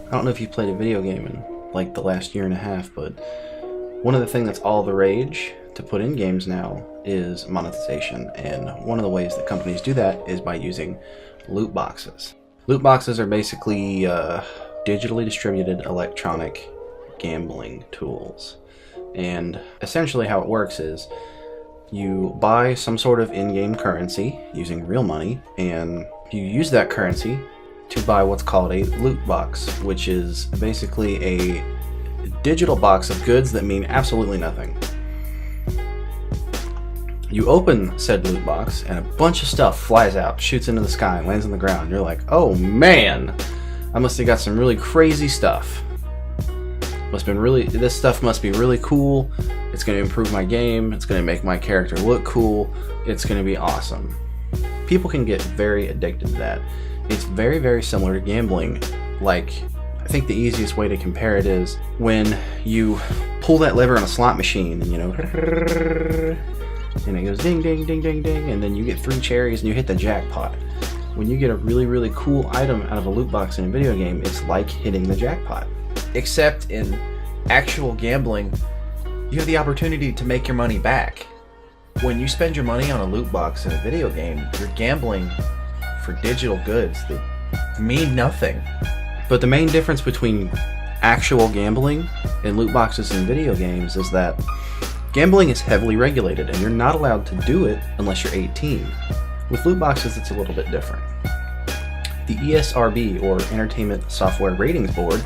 I don't know if you've played a video game in like the last year and a half, but one of the things that's all the rage to put in games now is monetization, and one of the ways that companies do that is by using loot boxes. Loot boxes are basically digitally distributed electronic gambling tools, and essentially how it works is you buy some sort of in-game currency using real money, and you use that currency to buy what's called a loot box, which is basically a digital box of goods that mean absolutely nothing. You open said loot box and a bunch of stuff flies out, shoots into the sky, and lands on the ground. You're like, oh man, I must have got some really crazy stuff. This stuff must be really cool. It's going to improve my game. It's going to make my character look cool. It's going to be awesome. People can get very addicted to that. It's very, very similar to gambling. Like, I think the easiest way to compare it is when you pull that lever on a slot machine and, and it goes ding, ding, ding, ding, ding, and then you get 3 cherries and you hit the jackpot. When you get a really, really cool item out of a loot box in a video game, it's like hitting the jackpot. Except in actual gambling, you have the opportunity to make your money back. When you spend your money on a loot box in a video game, you're gambling for digital goods that mean nothing. But the main difference between actual gambling and loot boxes in video games is that gambling is heavily regulated and you're not allowed to do it unless you're 18. With loot boxes, it's a little bit different. The ESRB, or Entertainment Software Ratings Board,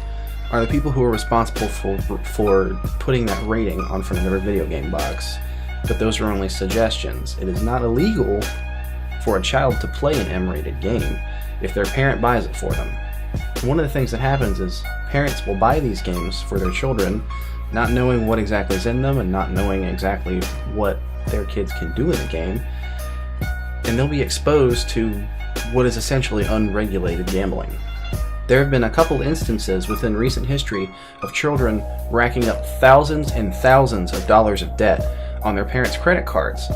are the people who are responsible for putting that rating on front of every video game box. But those are only suggestions. It is not illegal for a child to play an M-rated game if their parent buys it for them. One of the things that happens is parents will buy these games for their children, not knowing what exactly is in them and not knowing exactly what their kids can do in the game, and they'll be exposed to what is essentially unregulated gambling. There have been a couple instances within recent history of children racking up thousands and thousands of dollars of debt on their parents' credit cards,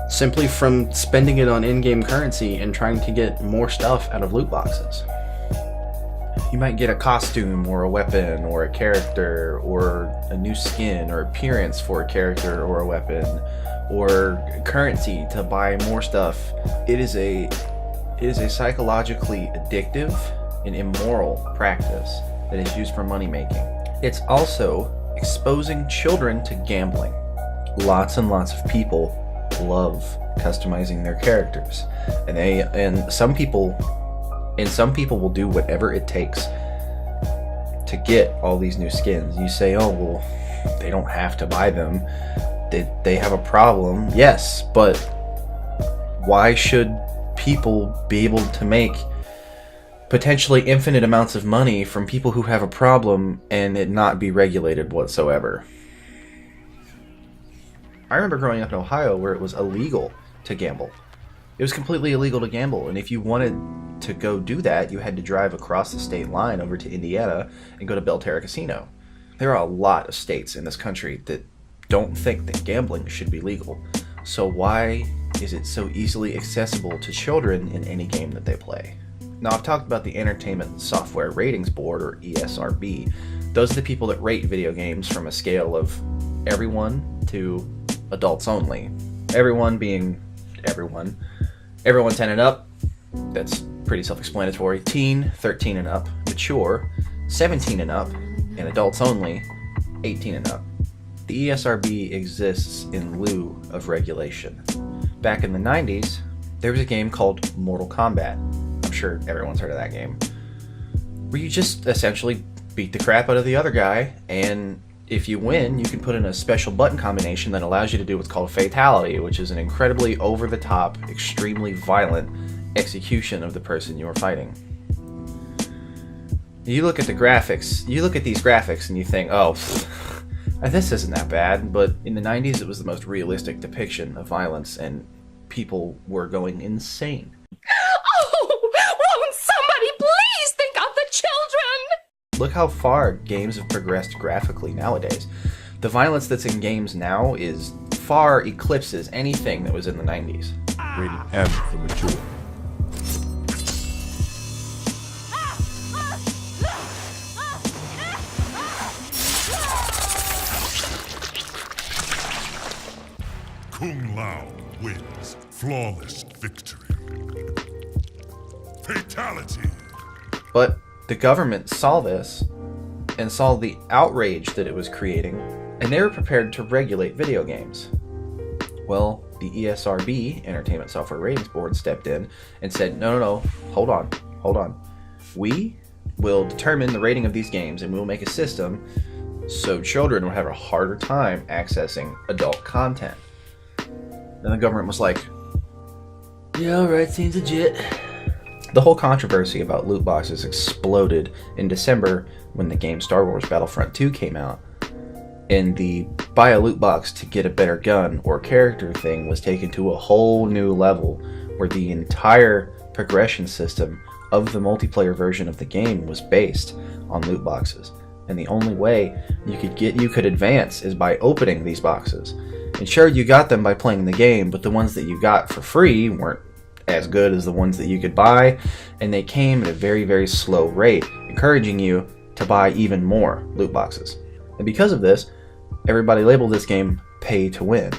simply from spending it on in-game currency and trying to get more stuff out of loot boxes. You might get a costume or a weapon or a character or a new skin or appearance for a character or a weapon or currency to buy more stuff. It is a psychologically addictive and immoral practice that is used for money making. It's also exposing children to gambling. Lots and lots of people love customizing their characters, and some people will do whatever it takes to get all these new skins. You say, oh well, they don't have to buy them, they have a problem. Yes, but why should people be able to make potentially infinite amounts of money from people who have a problem and it not be regulated whatsoever? I remember growing up in Ohio where it was illegal to gamble. It was completely illegal to gamble, and if you wanted to go do that, you had to drive across the state line over to Indiana and go to Belterra Casino. There are a lot of states in this country that don't think that gambling should be legal. So why is it so easily accessible to children in any game that they play? Now, I've talked about the Entertainment Software Ratings Board, or ESRB. Those are the people that rate video games from a scale of everyone to adults only. Everyone being everyone. Everyone 10 and up, that's pretty self-explanatory. Teen, 13 and up. Mature, 17 and up. And adults only, 18 and up. The ESRB exists in lieu of regulation. Back in the 90s, there was a game called Mortal Kombat. I'm sure everyone's heard of that game. Where you just essentially beat the crap out of the other guy, and if you win, you can put in a special button combination that allows you to do what's called a Fatality, which is an incredibly over-the-top, extremely violent execution of the person you are fighting. You look at the graphics, you look at these graphics and you think, oh, this isn't that bad, but in the 90s it was the most realistic depiction of violence, and people were going insane. Oh, won't somebody please think of the children? Look how far games have progressed graphically nowadays. The violence that's in games now far eclipses anything that was in the 90s. Rated M for mature. Flawless victory. Fatality. But the government saw this and saw the outrage that it was creating, and they were prepared to regulate video games. Well, the ESRB, Entertainment Software Ratings Board, stepped in and said, no, hold on. We will determine the rating of these games, and we will make a system so children will have a harder time accessing adult content. And the government was like, yeah, alright, seems legit. The whole controversy about loot boxes exploded in December when the game Star Wars Battlefront 2 came out, and the buy a loot box to get a better gun or character thing was taken to a whole new level, where the entire progression system of the multiplayer version of the game was based on loot boxes. And the only way you could advance is by opening these boxes. And sure, you got them by playing the game, but the ones that you got for free weren't as good as the ones that you could buy, and they came at a very, very slow rate, encouraging you to buy even more loot boxes. And because of this, everybody labeled this game pay to win.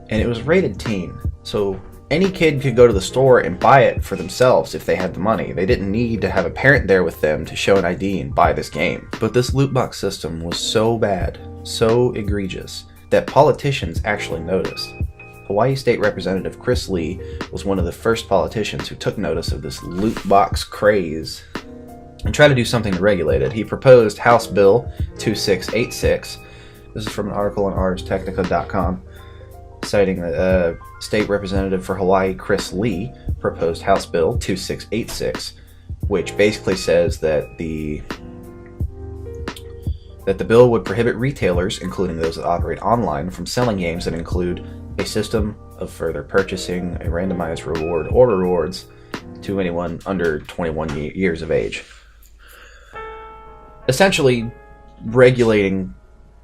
And it was rated teen, so any kid could go to the store and buy it for themselves if they had the money. They didn't need to have a parent there with them to show an ID and buy this game. But this loot box system was so bad, so egregious, that politicians actually noticed. Hawaii State Representative Chris Lee was one of the first politicians who took notice of this loot box craze and tried to do something to regulate it. He proposed House Bill 2686. This is from an article on ArsTechnica.com, citing the State Representative for Hawaii, Chris Lee, proposed House Bill 2686, which basically says that the bill would prohibit retailers, including those that operate online, from selling games that include a system of further purchasing a randomized reward or rewards to anyone under 21 years of age. Essentially, regulating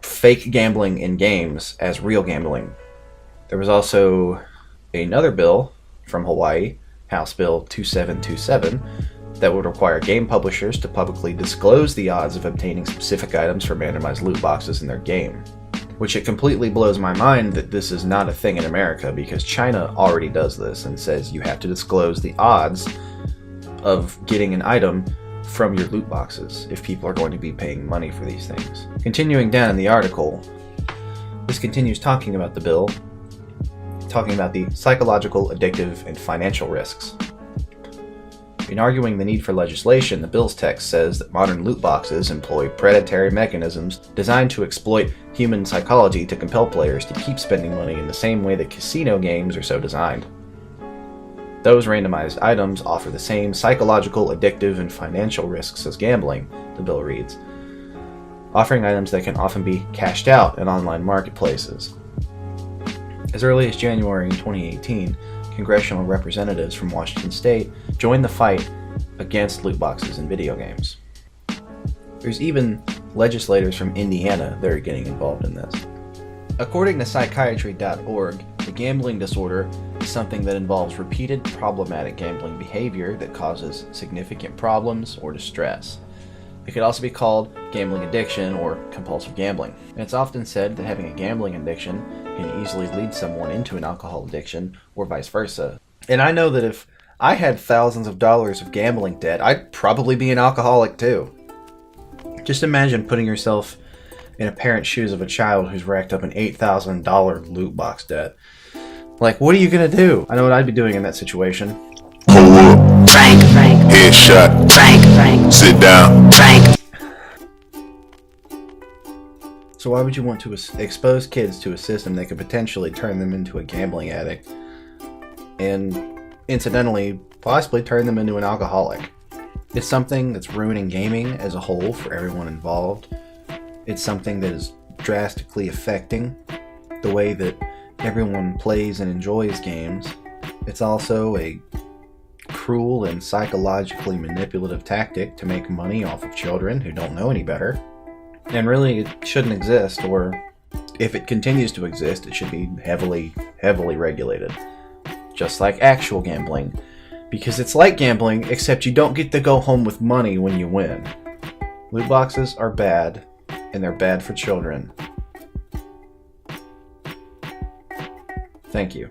fake gambling in games as real gambling. There was also another bill from Hawaii, House Bill 2727, that would require game publishers to publicly disclose the odds of obtaining specific items from randomized loot boxes in their game. Which it completely blows my mind that this is not a thing in America, because China already does this and says you have to disclose the odds of getting an item from your loot boxes if people are going to be paying money for these things. Continuing down in the article, this continues talking about the bill, talking about the psychological, addictive, and financial risks. In arguing the need for legislation, the bill's text says that modern loot boxes employ predatory mechanisms designed to exploit human psychology to compel players to keep spending money in the same way that casino games are so designed. Those randomized items offer the same psychological, addictive, and financial risks as gambling, the bill reads, offering items that can often be cashed out in online marketplaces. As early as January 2018, congressional representatives from Washington State joined the fight against loot boxes in video games. There's even legislators from Indiana that are getting involved in this. According to psychiatry.org, the gambling disorder is something that involves repeated problematic gambling behavior that causes significant problems or distress. It could also be called gambling addiction or compulsive gambling. And it's often said that having a gambling addiction can easily lead someone into an alcohol addiction or vice versa. And I know that if I had thousands of dollars of gambling debt, I'd probably be an alcoholic too. Just imagine putting yourself in a parent's shoes of a child who's racked up an $8,000 loot box debt. Like, what are you gonna do? I know what I'd be doing in that situation. Pull up. Frank. Headshot. Frank. Sit down. Frank. So why would you want to expose kids to a system that could potentially turn them into a gambling addict and incidentally possibly turn them into an alcoholic? It's something that's ruining gaming as a whole for everyone involved. It's something that is drastically affecting the way that everyone plays and enjoys games. It's also a cruel and psychologically manipulative tactic to make money off of children who don't know any better. And really, it shouldn't exist, or if it continues to exist, it should be heavily, heavily regulated. Just like actual gambling. Because it's like gambling, except you don't get to go home with money when you win. Loot boxes are bad, and they're bad for children. Thank you.